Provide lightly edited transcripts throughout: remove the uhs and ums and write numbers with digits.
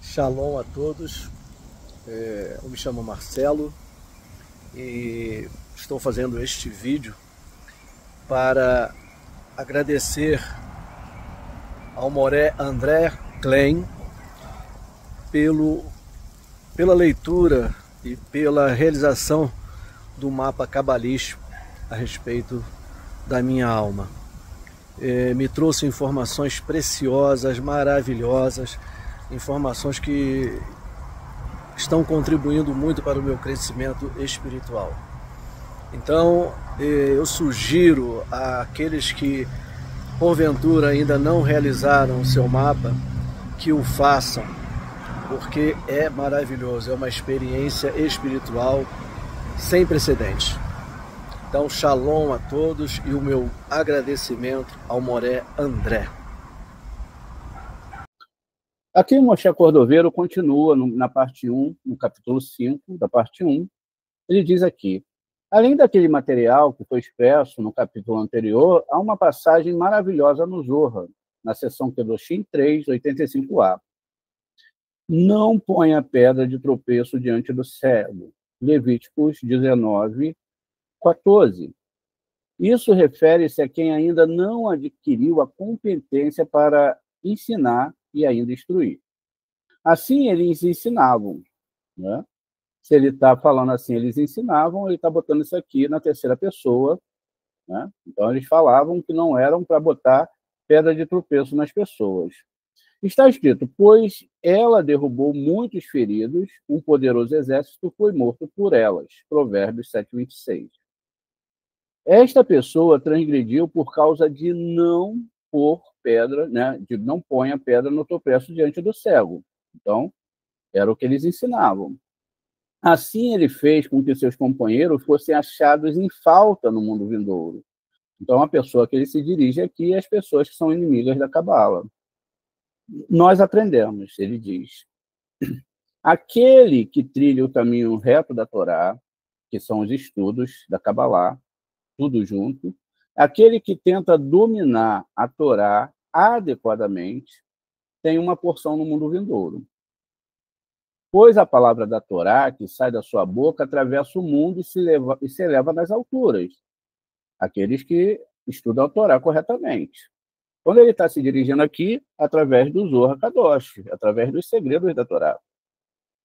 Shalom a todos, eu me chamo Marcelo e estou fazendo este vídeo para agradecer ao Moré André Klein pela leitura e pela realização do mapa cabalístico a respeito da minha alma. Me trouxe informações preciosas, maravilhosas, informações que estão contribuindo muito para o meu crescimento espiritual. Então, eu sugiro àqueles que, porventura, ainda não realizaram o seu mapa, que o façam, porque é maravilhoso, é uma experiência espiritual sem precedentes. Então, shalom a todos e o meu agradecimento ao Moré André. Aqui o Moshe Cordoveiro continua na parte 1, no capítulo 5 da parte 1. Ele diz aqui: além daquele material que foi expresso no capítulo anterior, há uma passagem maravilhosa no Zohar, na seção Kedoshim 3, 85a. Não ponha pedra de tropeço diante do cego. Levíticos 19, 14. Isso refere-se a quem ainda não adquiriu a competência para ensinar e ainda instruir. Assim, eles ensinavam, né? Se ele está falando assim, eles ensinavam, ele está botando isso aqui na terceira pessoa, né? Então, eles falavam que não eram para botar pedra de tropeço nas pessoas. Está escrito: pois ela derrubou muitos feridos, um poderoso exército foi morto por elas. Provérbios 7:26. Esta pessoa transgrediu por causa de não pôr pedra, né? De não põe a pedra no tropeço diante do cego. Então, era o que eles ensinavam. Assim, ele fez com que seus companheiros fossem achados em falta no mundo vindouro. Então, a pessoa que ele se dirige aqui é as pessoas que são inimigas da Cabala. Nós aprendemos, ele diz: aquele que trilha o caminho reto da Torá, que são os estudos da Cabalá, tudo junto, aquele que tenta dominar a Torá adequadamente, tem uma porção no mundo vindouro. Pois a palavra da Torá, que sai da sua boca, atravessa o mundo e se eleva nas alturas. Aqueles que estudam a Torá corretamente. Quando ele está se dirigindo aqui, através do Zohar Kadosh, através dos segredos da Torá.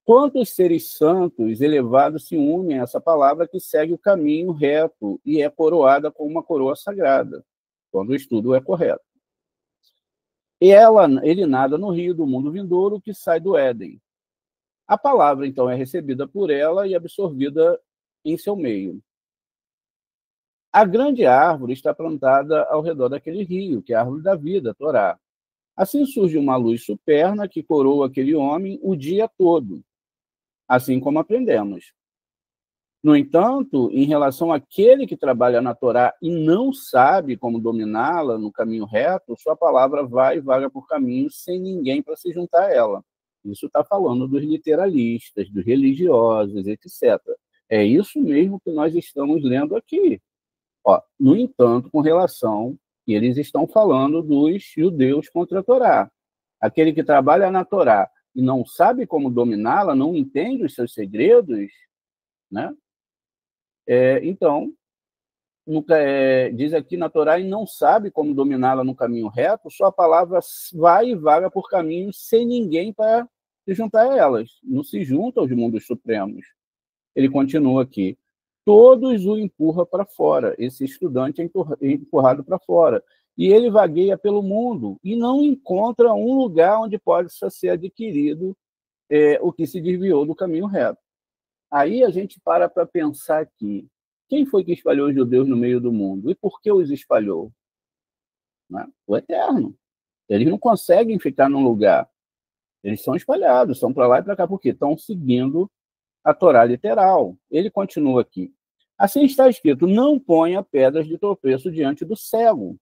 Quantos seres santos elevados se unem a essa palavra que segue o caminho reto e é coroada com uma coroa sagrada, quando o estudo é correto. E ele nada no rio do mundo vindouro que sai do Éden. A palavra, então, é recebida por ela e absorvida em seu meio. A grande árvore está plantada ao redor daquele rio, que é a árvore da vida, a Torá. Assim surge uma luz superna que coroa aquele homem o dia todo, assim como aprendemos. No entanto, em relação àquele que trabalha na Torá e não sabe como dominá-la no caminho reto, sua palavra vai e vaga por caminhos sem ninguém para se juntar a ela. Isso está falando dos literalistas, dos religiosos, etc. É isso mesmo que nós estamos lendo aqui. Ó, no entanto, com relação, que eles estão falando dos judeus contra a Torá. Aquele que trabalha na Torá e não sabe como dominá-la, não entende os seus segredos, né? Então, diz aqui na Torá, e não sabe como dominá-la no caminho reto, sua palavra vai e vaga por caminhos sem ninguém para se juntar a elas. Não se junta aos mundos supremos. Ele continua aqui. todos o empurram para fora. Esse estudante é empurrado para fora. E ele vagueia pelo mundo e não encontra um lugar onde possa ser adquirido o que se desviou do caminho reto. Aí a gente para pensar aqui. Quem foi que espalhou os judeus no meio do mundo? E por que os espalhou? Né? O Eterno. Eles não conseguem ficar num lugar. Eles são espalhados, são para lá e para cá, porque estão seguindo a Torá literal. Ele continua aqui. Assim está escrito, não ponha pedras de tropeço diante do cego.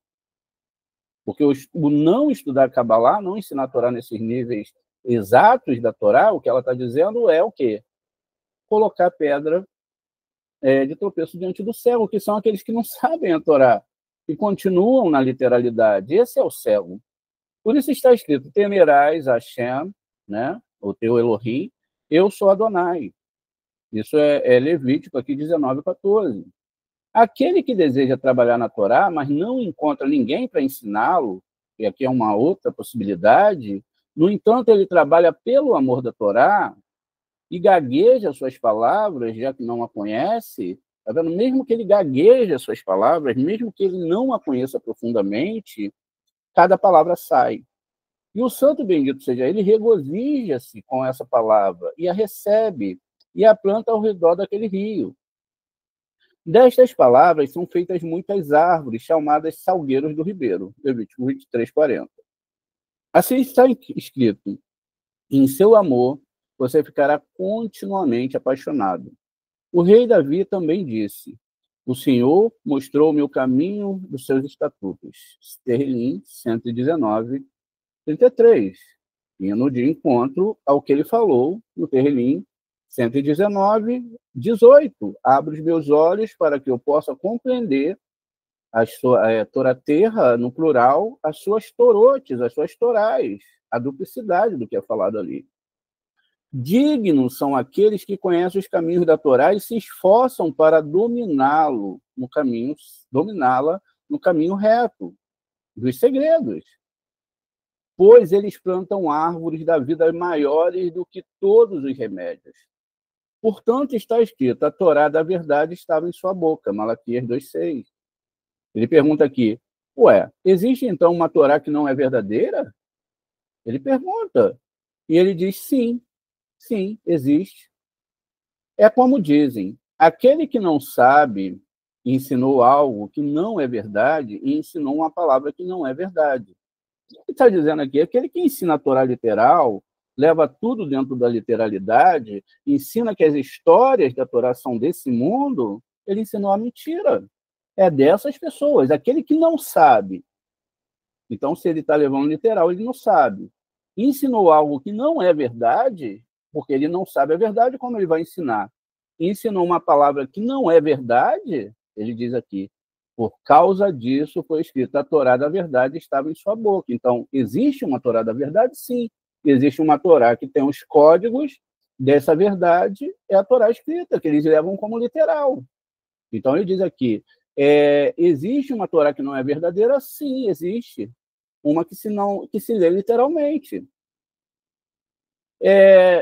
Porque o não estudar Kabbalah, não ensinar a Torá nesses níveis exatos da Torá, o que ela está dizendo é o quê? Colocar pedra de tropeço diante do cego, que são aqueles que não sabem a Torá, e continuam na literalidade. Esse é o cego. Por isso está escrito, temerás Hashem, né? O teu Elohim, eu sou Adonai. Isso é Levítico aqui 19:14. Aquele que deseja trabalhar na Torá, mas não encontra ninguém para ensiná-lo, e aqui é uma outra possibilidade, no entanto, ele trabalha pelo amor da Torá e gagueja suas palavras, já que não a conhece, tá vendo? Mesmo que ele gagueje as suas palavras, mesmo que ele não a conheça profundamente, cada palavra sai. E o santo bendito seja ele, regozija-se com essa palavra e a recebe e a planta ao redor daquele rio. Destas palavras são feitas muitas árvores, chamadas salgueiros do ribeiro. Levítico 23:40. Assim está escrito, em seu amor você ficará continuamente apaixonado. O rei Davi também disse, o Senhor mostrou-me o caminho dos seus estatutos. Tehillim 119:33. Indo de encontro ao que ele falou no Tehillim 119:18. Abre os meus olhos para que eu possa compreender a Toraterra, no plural, as suas torotes, as suas torais, a duplicidade do que é falado ali. Dignos são aqueles que conhecem os caminhos da Torá e se esforçam para dominá-la no caminho reto dos segredos. Pois eles plantam árvores da vida maiores do que todos os remédios. Portanto, está escrito, a Torá da verdade estava em sua boca, Malaquias 2:6. Ele pergunta aqui, existe então uma Torá que não é verdadeira? Ele pergunta. E ele diz, sim, existe. É como dizem, aquele que não sabe ensinou algo que não é verdade e ensinou uma palavra que não é verdade. O que está dizendo aqui? Aquele que ensina a Torá literal, leva tudo dentro da literalidade, ensina que as histórias da Torá são desse mundo, ele ensinou a mentira. É dessas pessoas. Aquele que não sabe. Então, se ele está levando literal, ele não sabe. Ensinou algo que não é verdade, porque ele não sabe a verdade, como ele vai ensinar? Ensinou uma palavra que não é verdade, ele diz aqui, por causa disso foi escrito, a Torá da verdade estava em sua boca. Então, existe uma Torá da verdade? Sim. Existe uma Torá que tem os códigos dessa verdade, é a Torá escrita, que eles levam como literal. Então, ele diz aqui, existe uma Torá que não é verdadeira? Sim, existe. Uma que se lê literalmente.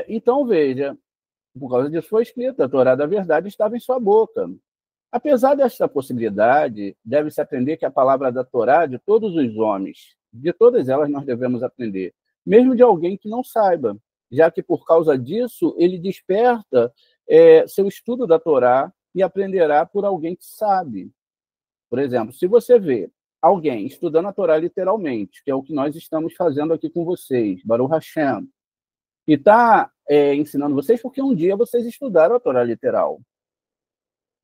Então, veja, por causa disso foi escrito, a Torá da verdade estava em sua boca. Apesar desta possibilidade, deve-se aprender que a palavra da Torá de todos os homens, de todas elas nós devemos aprender, mesmo de alguém que não saiba, já que por causa disso ele desperta seu estudo da Torá e aprenderá por alguém que sabe. Por exemplo, se você vê alguém estudando a Torá literalmente, que é o que nós estamos fazendo aqui com vocês, Baruch Hashem, e está ensinando vocês porque um dia vocês estudaram a Torá literal.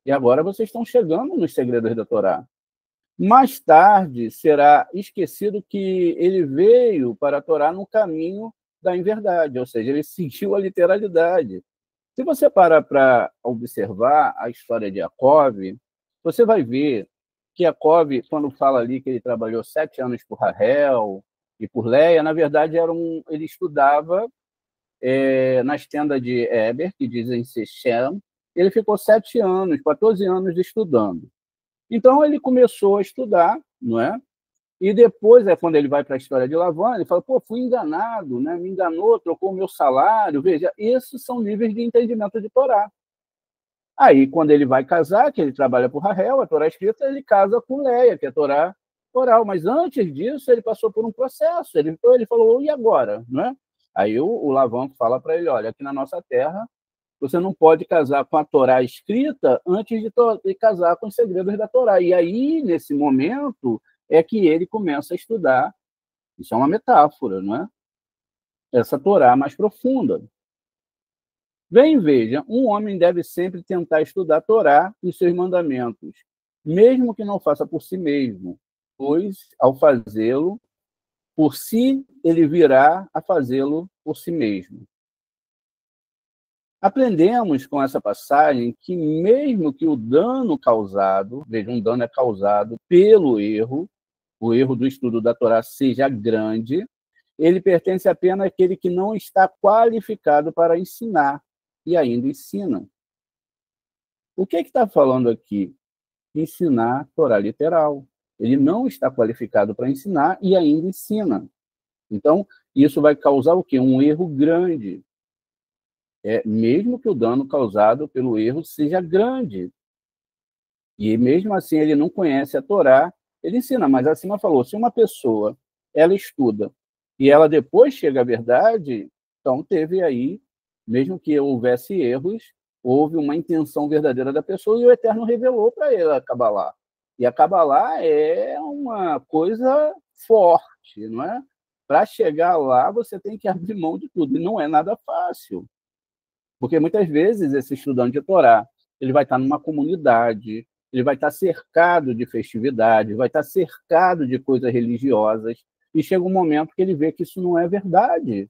E agora vocês estão chegando nos segredos da Torá. Mais tarde será esquecido que ele veio para a Torá no caminho da inverdade, ou seja, ele seguiu a literalidade. Se você parar para observar a história de Jacov, você vai ver que Jacov, quando fala ali que ele trabalhou 7 anos por Rahel e por Leia, na verdade ele estudava nas tendas de Eber, que dizem Sechem. Ele ficou 7 anos, 14 anos estudando. Então, ele começou a estudar, não é? E depois, quando ele vai para a história de Lavan, ele fala, fui enganado, né? Me enganou, trocou o meu salário. Veja, esses são níveis de entendimento de Torá. Aí, quando ele vai casar, que ele trabalha por Rahel, a Torá escrita, ele casa com Leia, que é a Torá oral. Mas antes disso, ele passou por um processo. Ele falou, e agora? Não é? Aí o Lavan fala para ele, olha, aqui na nossa terra, você não pode casar com a Torá escrita antes de casar com os segredos da Torá. E aí, nesse momento, é que ele começa a estudar. Isso é uma metáfora, não é? Essa Torá mais profunda. Vem, veja, um homem deve sempre tentar estudar a Torá e seus mandamentos, mesmo que não faça por si mesmo, pois, ao fazê-lo por si, ele virá a fazê-lo por si mesmo. Aprendemos com essa passagem que, mesmo que o dano causado, veja, um dano é causado pelo erro, o erro do estudo da Torá seja grande, ele pertence apenas àquele que não está qualificado para ensinar e ainda ensina. O que está falando aqui? Ensinar a Torá literal. Ele não está qualificado para ensinar e ainda ensina. Então, isso vai causar o quê? Um erro grande. Mesmo que o dano causado pelo erro seja grande. E mesmo assim ele não conhece a Torá, ele ensina. Mas acima falou, se uma pessoa ela estuda e ela depois chega à verdade, então teve aí, mesmo que houvesse erros, houve uma intenção verdadeira da pessoa e o Eterno revelou para ele a Cabalá. E a Cabalá é uma coisa forte, não é? Para chegar lá, você tem que abrir mão de tudo. E não é nada fácil. Porque muitas vezes esse estudante de Torá, ele vai estar numa comunidade, ele vai estar cercado de festividades, vai estar cercado de coisas religiosas, e chega um momento que ele vê que isso não é verdade.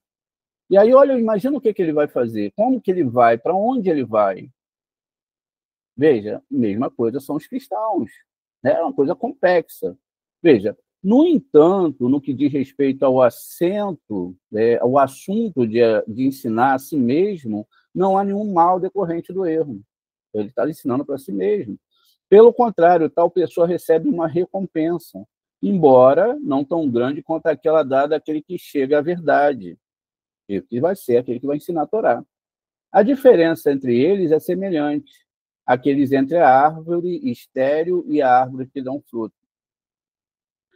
E aí, olha, imagina o que ele vai fazer, como que ele vai, para onde ele vai. Veja, mesma coisa são os cristãos. É uma coisa complexa. Veja, no entanto, no que diz respeito ao ao assunto de ensinar a si mesmo, não há nenhum mal decorrente do erro. Ele está ensinando para si mesmo. Pelo contrário, tal pessoa recebe uma recompensa, embora não tão grande quanto aquela dada àquele que chega à verdade, e que vai ser aquele que vai ensinar a Torá. A diferença entre eles é semelhante àqueles entre a árvore estéril e a árvore que dão fruto.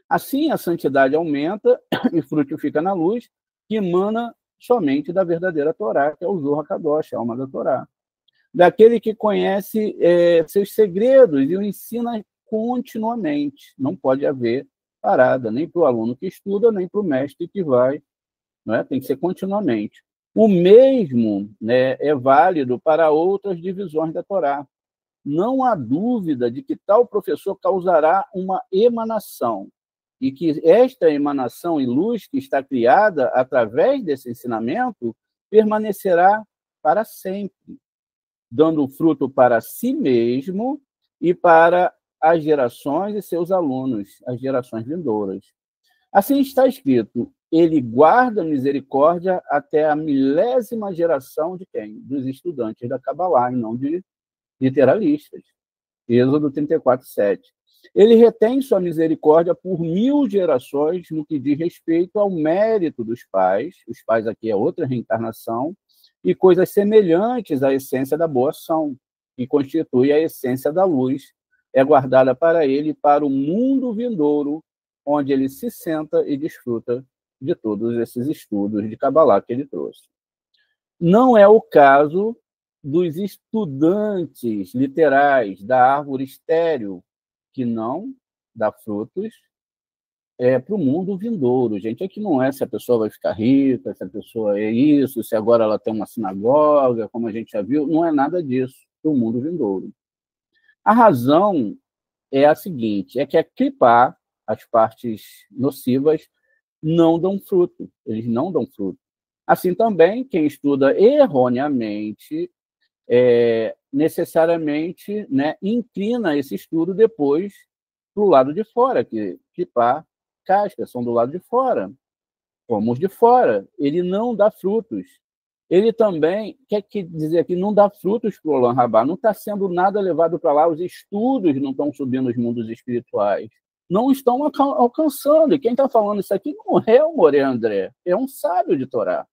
Assim, a santidade aumenta e frutifica na luz, que emana somente da verdadeira Torá, que é o Zohar Kadosh, a alma da Torá. Daquele que conhece seus segredos e o ensina continuamente. Não pode haver parada, nem para o aluno que estuda, nem para o mestre que vai. Não é? Tem que ser continuamente. O mesmo, né, é válido para outras divisões da Torá. Não há dúvida de que tal professor causará uma emanação, e que esta emanação e luz que está criada através desse ensinamento permanecerá para sempre, dando fruto para si mesmo e para as gerações e seus alunos, as gerações vindouras. Assim está escrito, ele guarda misericórdia até a milésima geração de quem? Dos estudantes da Cabalá, e não de literalistas. Êxodo 34, 7. Ele retém sua misericórdia por 1000 gerações no que diz respeito ao mérito dos pais, os pais aqui é outra reencarnação, e coisas semelhantes à essência da boa ação, que constitui a essência da luz, é guardada para ele e para o mundo vindouro, onde ele se senta e desfruta de todos esses estudos de Cabalá que ele trouxe. Não é o caso dos estudantes literais da árvore estéril, que não dá frutos, para o mundo vindouro. Gente, aqui não é se a pessoa vai ficar rica, se a pessoa é isso, se agora ela tem uma sinagoga, como a gente já viu, não é nada disso para o mundo vindouro. A razão é a seguinte, é que a clipar, as partes nocivas, não dão fruto, eles não dão fruto. Assim também, quem estuda erroneamente, necessariamente, né, inclina esse estudo depois para o lado de fora, que clipar, cascas são do lado de fora, como os de fora. Ele não dá frutos. Ele também, quer dizer aqui, não dá frutos para o Olam Rabá, não está sendo nada levado para lá, os estudos não estão subindo os mundos espirituais, não estão alcançando. E quem está falando isso aqui não é o Moré André, é um sábio de Torá.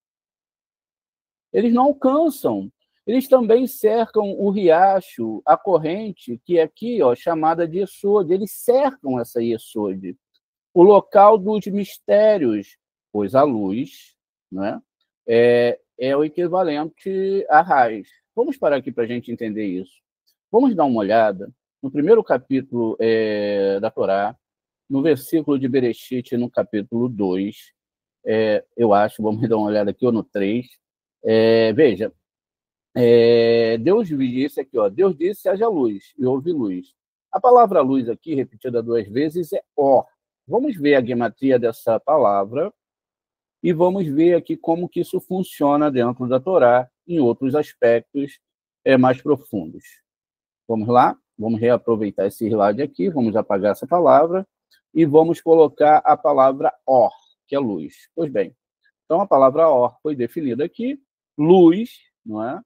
Eles não alcançam. Eles também cercam o riacho, a corrente, que é aqui, ó, chamada de Iesod. Eles cercam essa Iesod, o local dos mistérios, pois a luz, né, é o equivalente à raiz. Vamos parar aqui para a gente entender isso. Vamos dar uma olhada no primeiro capítulo da Torá, no versículo de Bereshit, no capítulo 2, eu acho, vamos dar uma olhada aqui, ou no 3. Veja, Deus disse aqui, ó, Deus disse, haja luz, e houve luz. A palavra luz aqui, repetida 2 vezes, é or. Vamos ver a gematria dessa palavra e vamos ver aqui como que isso funciona dentro da Torá, em outros aspectos mais profundos. Vamos lá? Vamos reaproveitar esse slide aqui, vamos apagar essa palavra e vamos colocar a palavra or, que é luz. Pois bem, então a palavra or foi definida aqui, luz, não é?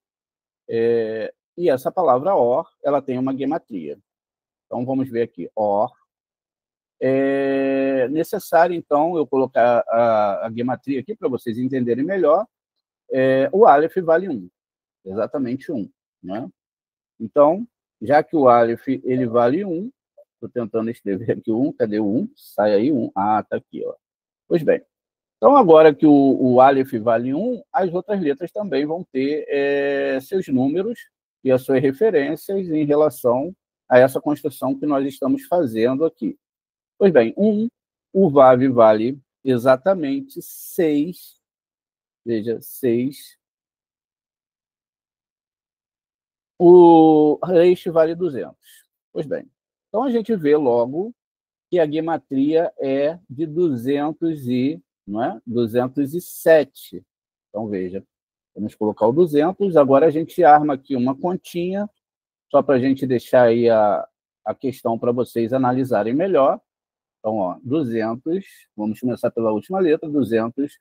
E essa palavra or, ela tem uma gematria. Então, vamos ver aqui, or. É necessário, então, eu colocar a gematria aqui para vocês entenderem melhor. O Aleph vale 1, exatamente 1. Né? Então, já que o Aleph ele vale 1, estou tentando escrever aqui 1, cadê o 1? Sai aí 1. Ah, está aqui. Ó. Pois bem, então agora que o Aleph vale 1, as outras letras também vão ter seus números e as suas referências em relação a essa construção que nós estamos fazendo aqui. Pois bem, 1, o Vav vale exatamente 6, veja, 6. O Reish vale 200. Pois bem, então a gente vê logo que a gematria é de 207. Então, veja, vamos colocar o 200, agora a gente arma aqui uma continha, só para a gente deixar aí a questão para vocês analisarem melhor. Então, ó, 200, vamos começar pela última letra, 200,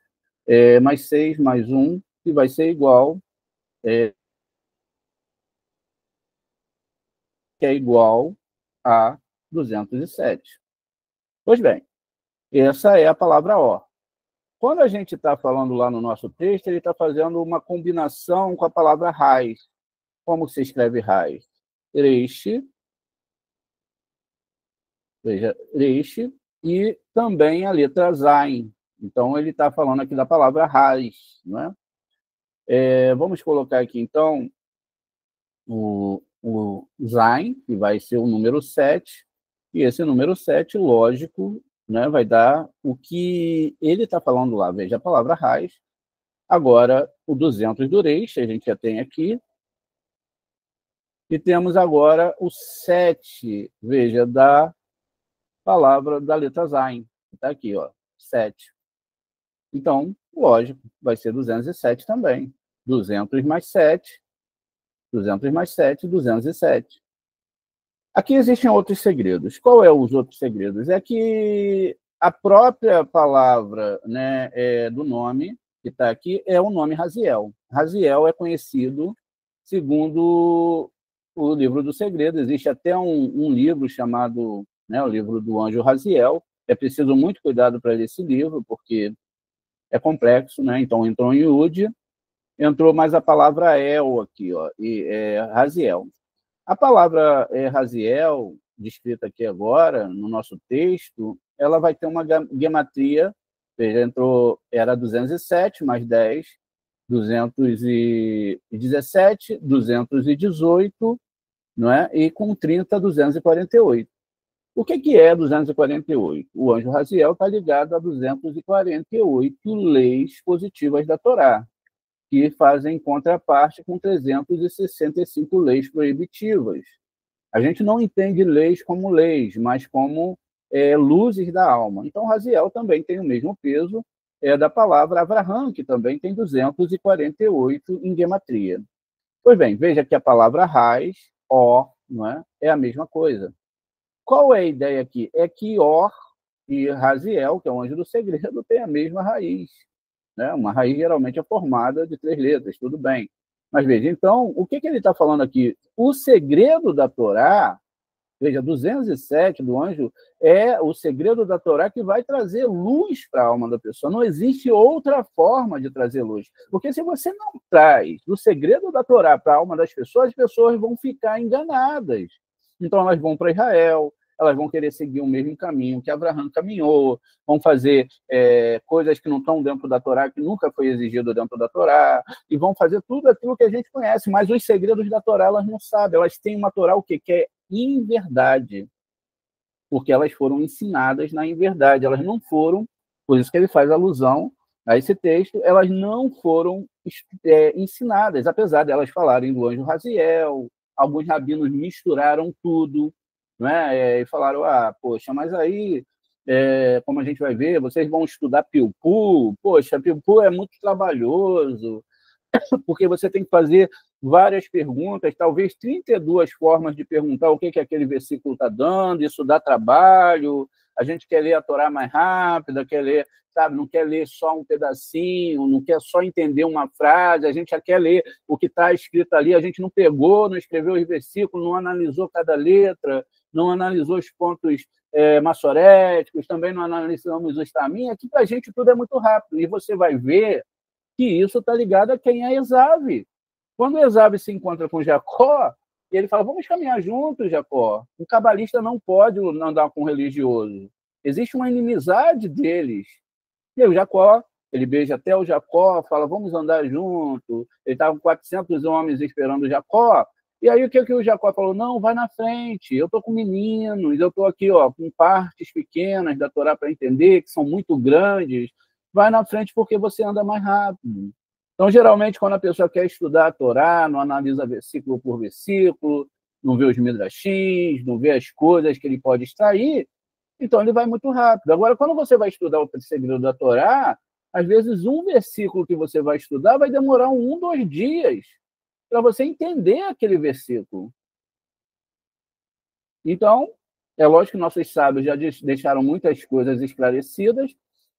mais 6, mais 1, que vai ser igual, que é igual a 207. Pois bem, essa é a palavra or. Quando a gente está falando lá no nosso texto, ele está fazendo uma combinação com a palavra raiz. Como se escreve raiz? Reish, veja, reish, e também a letra zain. Então, ele está falando aqui da palavra raiz. Não é? Vamos colocar aqui, então, o zain, que vai ser o número 7, e esse número 7, lógico, né, vai dar o que ele está falando lá. Veja a palavra raiz. Agora, o 200 do reish, a gente já tem aqui. E temos agora o 7, veja, da palavra da letra zain. Está aqui, ó, 7. Então, lógico, vai ser 207 também. 200 mais 7, 200 mais 7, 207. Aqui existem outros segredos. Qual é os outros segredos? É que a própria palavra, né, do nome que está aqui é o nome Raziel. Raziel é conhecido segundo o livro do segredo. Existe até um livro chamado, né, o livro do anjo Raziel. É preciso muito cuidado para ler esse livro, porque é complexo, né? Então, entrou em Yud, entrou mais a palavra El aqui, ó, e Raziel. A palavra Raziel, descrita aqui agora, no nosso texto, ela vai ter uma gematria, veja, era 207 mais 10, 217, 218, não é? E com 30, 248. O que é 248? O anjo Raziel está ligado a 248 leis positivas da Torá, que fazem contraparte com 365 leis proibitivas. A gente não entende leis como leis, mas como luzes da alma. Então, Raziel também tem o mesmo peso da palavra Avraham, que também tem 248 em gematria. Pois bem, veja que a palavra raiz, or, não é a mesma coisa. Qual é a ideia aqui? É que or e Raziel, que é o anjo do segredo, tem a mesma raiz. Né? Uma raiz geralmente é formada de 3 letras, tudo bem. Mas veja, então, o que ele está falando aqui? O segredo da Torá Veja, 207 do anjo é o segredo da Torá que vai trazer luz para a alma da pessoa. Não existe outra forma de trazer luz. Porque se você não traz o segredo da Torá para a alma das pessoas, as pessoas vão ficar enganadas. Então, elas vão para Israel, elas vão querer seguir o mesmo caminho que Abraão caminhou, vão fazer coisas que não estão dentro da Torá, que nunca foi exigido dentro da Torá, e vão fazer tudo aquilo que a gente conhece, mas os segredos da Torá elas não sabem, elas têm uma Torá o quê? Que é inverdade, porque elas foram ensinadas na inverdade, elas não foram, por isso que ele faz alusão a esse texto, elas não foram ensinadas, apesar de elas falarem do anjo Raziel, alguns rabinos misturaram tudo, né? E falaram, poxa, mas aí, como a gente vai ver, vocês vão estudar Pilpul, poxa, Pilpul é muito trabalhoso, porque você tem que fazer várias perguntas, talvez 32 formas de perguntar o que aquele versículo está dando, isso dá trabalho, a gente quer ler a Torá mais rápida, quer ler, sabe, não quer ler só um pedacinho, não quer só entender uma frase, a gente já quer ler o que está escrito ali, a gente não pegou, não escreveu os versículos, não analisou cada letra, não analisou os pontos maçoréticos, também não analisamos os taminhos, aqui para a gente tudo é muito rápido, e você vai ver que isso está ligado a quem é Esaú. Quando Esaú se encontra com Jacó, ele fala, vamos caminhar juntos, Jacó. Um cabalista não pode andar com um religioso. Existe uma inimizade deles. E aí o Jacó, ele beija até o Jacó, fala, vamos andar juntos. Ele estava com 400 homens esperando o Jacó. E aí o que o Jacó falou? Não, vai na frente, eu estou com meninos, eu estou aqui com partes pequenas da Torá para entender, que são muito grandes. Vai na frente porque você anda mais rápido. Então, geralmente, quando a pessoa quer estudar a Torá, não analisa versículo por versículo, não vê os midrashins, não vê as coisas que ele pode extrair, então ele vai muito rápido. Agora, quando você vai estudar o segredo da Torá, às vezes um versículo que você vai estudar vai demorar 2 dias para você entender aquele versículo. Então, é lógico que nossos sábios já deixaram muitas coisas esclarecidas,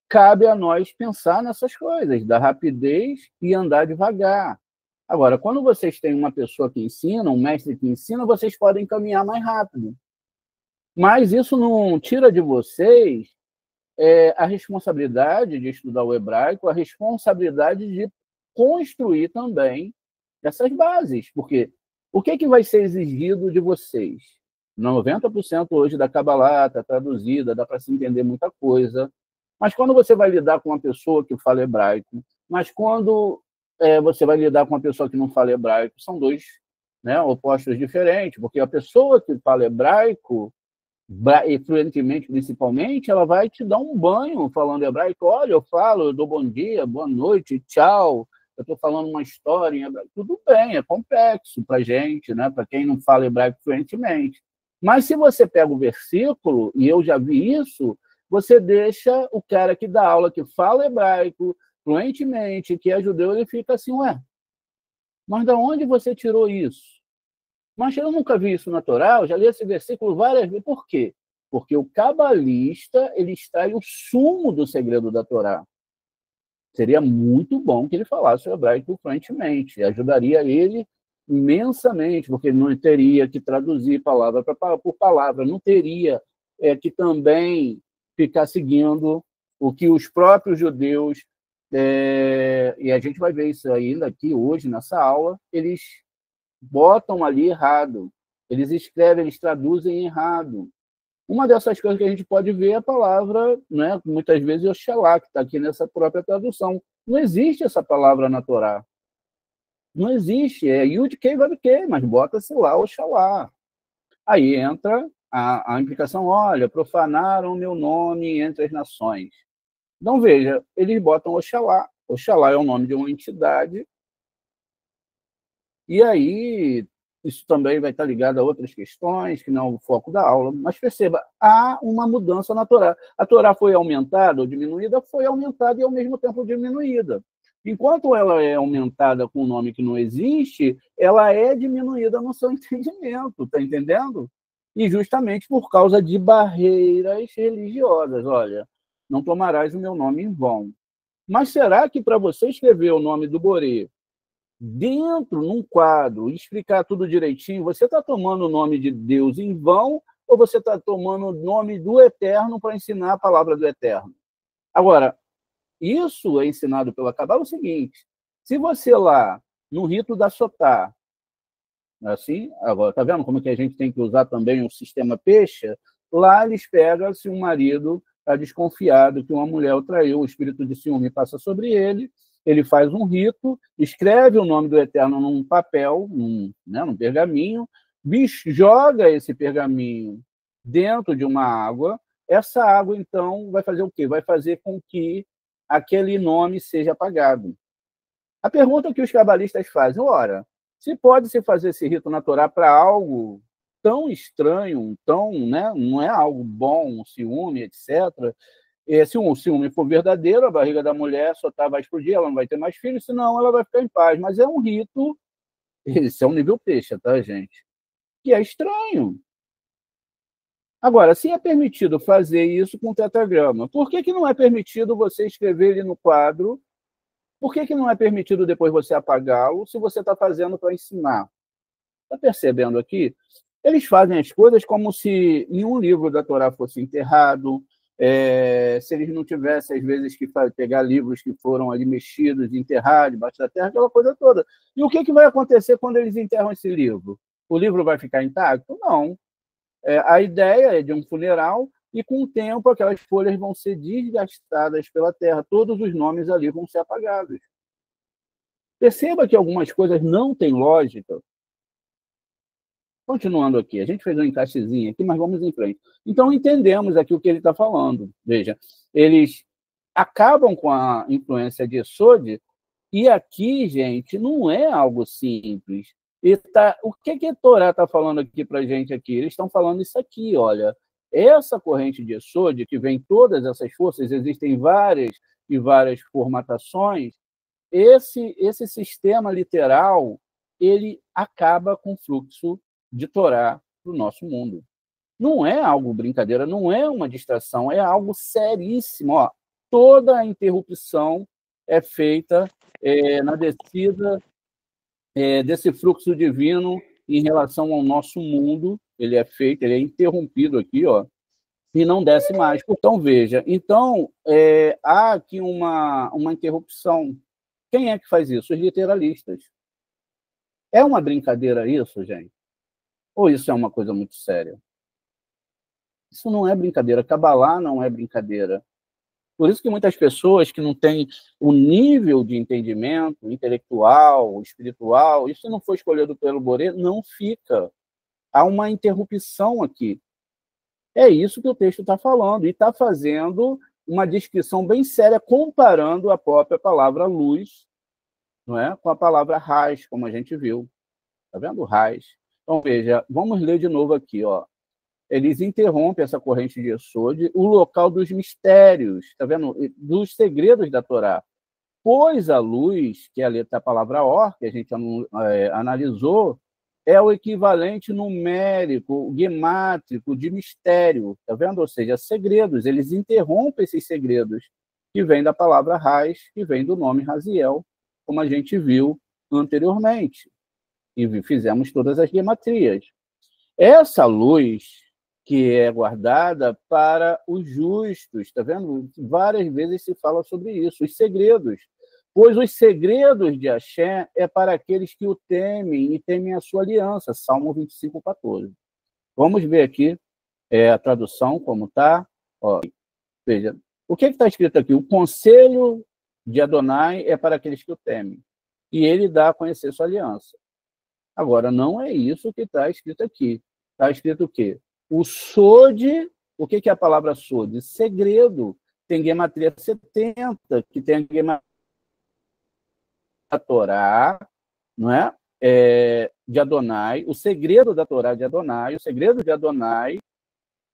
cabe a nós pensar nessas coisas, da rapidez e andar devagar. Agora, quando vocês têm uma pessoa que ensina, um mestre que ensina, vocês podem caminhar mais rápido. Mas isso não tira de vocês a responsabilidade de estudar o hebraico, a responsabilidade de construir também essas bases. Porque o que vai ser exigido de vocês? 90% hoje da Kabbalah está traduzida, dá para se entender muita coisa. Mas quando você vai lidar com uma pessoa que fala hebraico, mas quando você vai lidar com uma pessoa que não fala hebraico, são dois opostos diferentes, porque a pessoa que fala hebraico, e fluentemente principalmente, ela vai te dar um banho falando hebraico. Olha, eu falo, eu dou bom dia, boa noite, tchau, eu estou falando uma história em hebraico. Tudo bem, é complexo para a gente, para quem não fala hebraico fluentemente. Mas se você pega o versículo, e eu já vi isso, você deixa o cara que dá aula, que fala hebraico fluentemente, que é judeu, ele fica assim, mas de onde você tirou isso? Mas eu nunca vi isso na Torá, eu já li esse versículo várias vezes. Por quê? Porque o cabalista, ele extrai o sumo do segredo da Torá. Seria muito bom que ele falasse o hebraico fluentemente, ajudaria ele imensamente, porque ele não teria que traduzir palavra por palavra, não teria que também ficar seguindo o que os próprios judeus, e a gente vai ver isso ainda aqui hoje nessa aula, eles botam ali errado, eles escrevem, eles traduzem errado. Uma dessas coisas que a gente pode ver é a palavra, muitas vezes, Oxalá, que está aqui nessa própria tradução. Não existe essa palavra na Torá. Não existe, é Yud-Kei Vav-Kei, mas bota-se lá Oxalá. Aí entra a implicação, olha, profanaram o meu nome entre as nações. Então, veja, eles botam Oxalá. Oxalá é o nome de uma entidade. E aí, isso também vai estar ligado a outras questões, que não é o foco da aula. Mas perceba, há uma mudança na Torá. A Torá foi aumentada ou diminuída? Foi aumentada e, ao mesmo tempo, diminuída. Enquanto ela é aumentada com um nome que não existe, ela é diminuída no seu entendimento, está entendendo? E justamente por causa de barreiras religiosas. Olha, não tomarás o meu nome em vão. Mas será que para você escrever o nome do Borê dentro, num quadro, e explicar tudo direitinho, você está tomando o nome de Deus em vão ou você está tomando o nome do Eterno para ensinar a palavra do Eterno? Agora, isso é ensinado pela Cabala o seguinte: se você lá, no rito da Sotá, assim, agora, tá vendo como que a gente tem que usar também o sistema peixe? Lá eles pegam se um marido está desconfiado que uma mulher o traiu, o espírito de ciúme passa sobre ele faz um rito, escreve o nome do Eterno num papel, num pergaminho, joga esse pergaminho dentro de uma água. Essa água, então, vai fazer o quê? Vai fazer com que aquele nome seja apagado. A pergunta que os cabalistas fazem: ora, se pode-se fazer esse rito na Torá para algo tão estranho, não é algo bom, um ciúme, etc. Se um ciúme for verdadeiro, a barriga da mulher só vai explodir, ela não vai ter mais filhos, senão ela vai ficar em paz. Mas é um rito, esse é um nível peixe, tá, gente? Que é estranho. Agora, se é permitido fazer isso com tetragrama, por que não é permitido você escrever ele no quadro? Por que não é permitido depois você apagá-lo se você está fazendo para ensinar? Está percebendo aqui? Eles fazem as coisas como se nenhum livro da Torá fosse enterrado, se eles não tivessem, às vezes, que pegar livros que foram ali mexidos, enterrar debaixo da terra, aquela coisa toda. E o que vai acontecer quando eles enterram esse livro? O livro vai ficar intacto? Não. A ideia é de um funeral e, com o tempo, aquelas folhas vão ser desgastadas pela terra. Todos os nomes ali vão ser apagados. Perceba que algumas coisas não têm lógica. Continuando aqui, a gente fez um encaixezinho aqui, mas vamos em frente. Então, entendemos aqui o que ele está falando. Veja, eles acabam com a influência de Yesod, e aqui, gente, não é algo simples. O que a Torá está falando aqui para a gente aqui? Eles estão falando isso aqui, olha. Essa corrente de Yesod, que vem todas essas forças, existem várias e várias formatações, esse sistema literal, ele acaba com o fluxo de Torá para o nosso mundo. Não é algo brincadeira, não é uma distração, é algo seríssimo. Ó, toda a interrupção é feita na descida desse fluxo divino em relação ao nosso mundo. Ele é feito, ele é interrompido aqui, ó, e não desce mais. Então, veja, há aqui uma interrupção. Quem é que faz isso? Os literalistas. É uma brincadeira isso, gente? Ou isso é uma coisa muito séria? Isso não é brincadeira. Cabalá não é brincadeira. Por isso que muitas pessoas que não têm o nível de entendimento intelectual, espiritual, isso não foi escolhido pelo Boré, não fica. Há uma interrupção aqui. É isso que o texto está falando. E está fazendo uma descrição bem séria, comparando a própria palavra luz, não é, com a palavra raiz, como a gente viu. Está vendo? Raiz. Então, veja, vamos ler de novo aqui, ó. Eles interrompem essa corrente de Yesod, o local dos mistérios, está vendo? Dos segredos da Torá. Pois a luz, que é a letra da palavra or, que a gente analisou, é o equivalente numérico, gemátrico, de mistério, está vendo? Ou seja, segredos. Eles interrompem esses segredos, que vem da palavra raiz, que vem do nome Raziel, como a gente viu anteriormente. E fizemos todas as gematrias. Essa luz que é guardada para os justos, está vendo? Várias vezes se fala sobre isso, os segredos. Pois os segredos de Hashem é para aqueles que o temem e temem a sua aliança. Salmo 25:14. Vamos ver aqui a tradução, como está. Veja, o que está escrito aqui? O conselho de Adonai é para aqueles que o temem, e ele dá a conhecer sua aliança. Agora, não é isso que está escrito aqui. Está escrito o quê? O Sod, o que é a palavra Sod? Segredo. Tem gematria 70, que tem a gematria da Torá, não é? De Adonai. O segredo da Torá de Adonai, o segredo de Adonai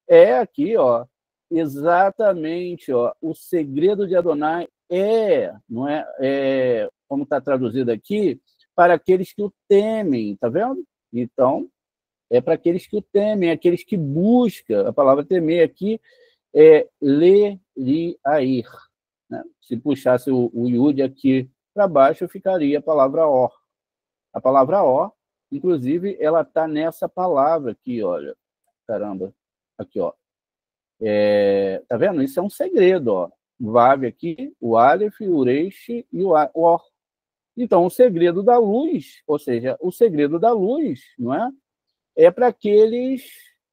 é aqui, ó, exatamente, ó, o segredo de Adonai não é, como está traduzido aqui, para aqueles que o temem, tá vendo? Então, é para aqueles que o temem, aqueles que buscam. A palavra temer aqui é le-li-air, né? Se puxasse o Yud aqui para baixo, ficaria a palavra or. A palavra or, inclusive, ela está nessa palavra aqui, olha. Caramba, Aqui, ó. Tá vendo? Isso é um segredo, ó. O Vav aqui, o Aleph, o Resh e o Or. Então, o segredo da luz, ou seja, o segredo da luz, não é? É para aqueles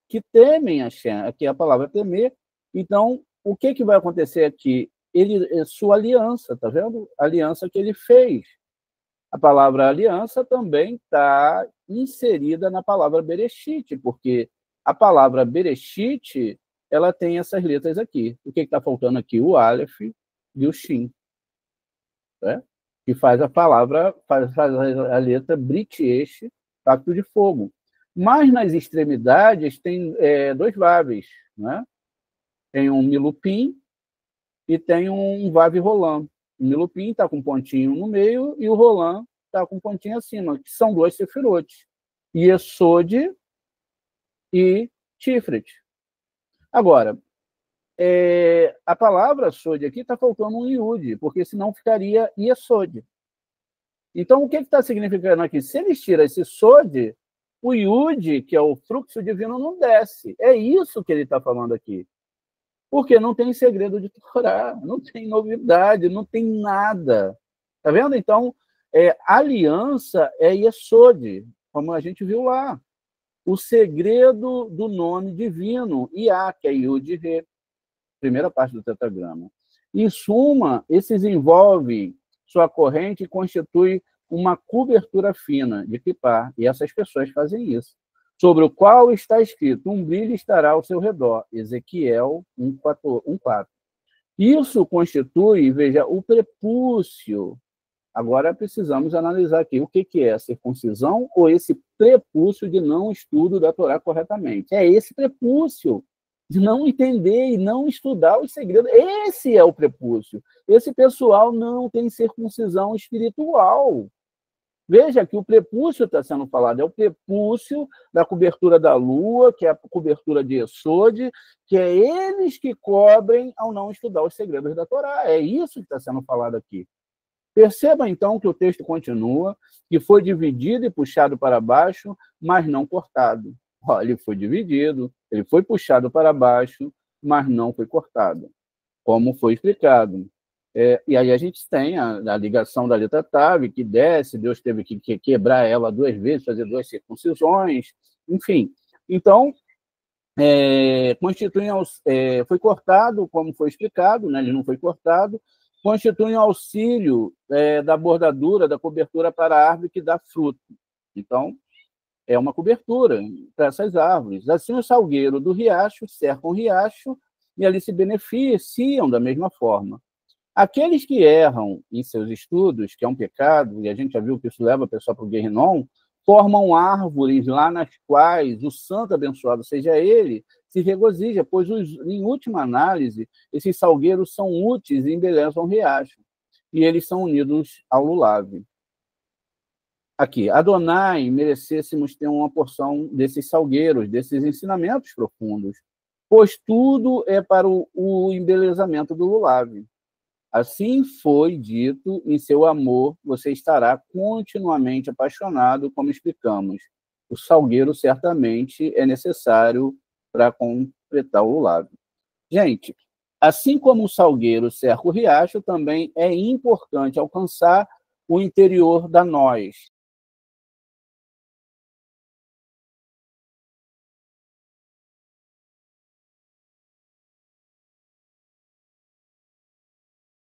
que temem a Hashem. Aqui é a palavra temer. Então, o que vai acontecer aqui? Sua aliança, tá vendo? A aliança que ele fez. A palavra aliança também está inserida na palavra Bereshit, porque a palavra Bereshit, ela tem essas letras aqui. O que está faltando aqui? O Aleph e o Shin. Né? Que faz a palavra, faz a letra Brit Yesh, pacto de fogo. Mas nas extremidades tem dois Vavs, né? Tem um Milupim e tem um Vav Rolam. O Milupim está com um pontinho no meio e o Rolam está com um pontinho acima, que são duas Sefirot. Yesod e Tiferet. Agora, a palavra Sod aqui está faltando um Yud, porque senão ficaria Yesod. Então, o que está significando aqui? Se eles tiram esse Sod, o Yud, que é o fluxo divino, não desce. É isso que ele está falando aqui. Porque não tem segredo de Torá, não tem novidade, não tem nada. Está vendo? Então, aliança é Yesod, como a gente viu lá. O segredo do nome divino, Iá, que é Yud Re, primeira parte do tetragrama. Em suma, esses envolvem sua corrente e constitui uma cobertura fina de Kippá, e essas pessoas fazem isso, sobre o qual está escrito, um brilho estará ao seu redor, Ezequiel 1:4. Isso constitui, veja, o prepúcio. Agora precisamos analisar aqui o que é a circuncisão ou esse prepúcio de não estudo da Torá corretamente. É esse prepúcio de não entender e não estudar os segredos. Esse é o prepúcio. Esse pessoal não tem circuncisão espiritual. Veja que o prepúcio está sendo falado, é o prepúcio da cobertura da lua, que é a cobertura de Yesod, que é eles que cobrem ao não estudar os segredos da Torá. É isso que está sendo falado aqui. Perceba, então, que o texto continua, que foi dividido e puxado para baixo, mas não cortado. Olha, ele foi dividido, ele foi puxado para baixo, mas não foi cortado, como foi explicado. E aí a gente tem a ligação da letra Tav, que desce, Deus teve que quebrar ela 2 vezes, fazer 2 circuncisões, enfim. Então, foi cortado, como foi explicado, né? Ele não foi cortado, constitui um auxílio da bordadura, da cobertura para a árvore que dá fruto. Então, é uma cobertura para essas árvores. Assim, o salgueiro do riacho cercam o riacho e ali se beneficiam da mesma forma. Aqueles que erram em seus estudos, que é um pecado, e a gente já viu que isso leva a pessoa para o Guerrinom, formam árvores lá nas quais o santo abençoado, seja ele, se regozija, pois, em última análise, esses salgueiros são úteis e embelezam o riacho, e eles são unidos ao lulave. Aqui, Adonai, merecêssemos ter uma porção desses salgueiros, desses ensinamentos profundos, pois tudo é para o embelezamento do lulave. Assim foi dito, em seu amor você estará continuamente apaixonado, como explicamos. O salgueiro certamente é necessário para completar o lulave. Gente, assim como o salgueiro cerca o riacho, também é importante alcançar o interior da nós.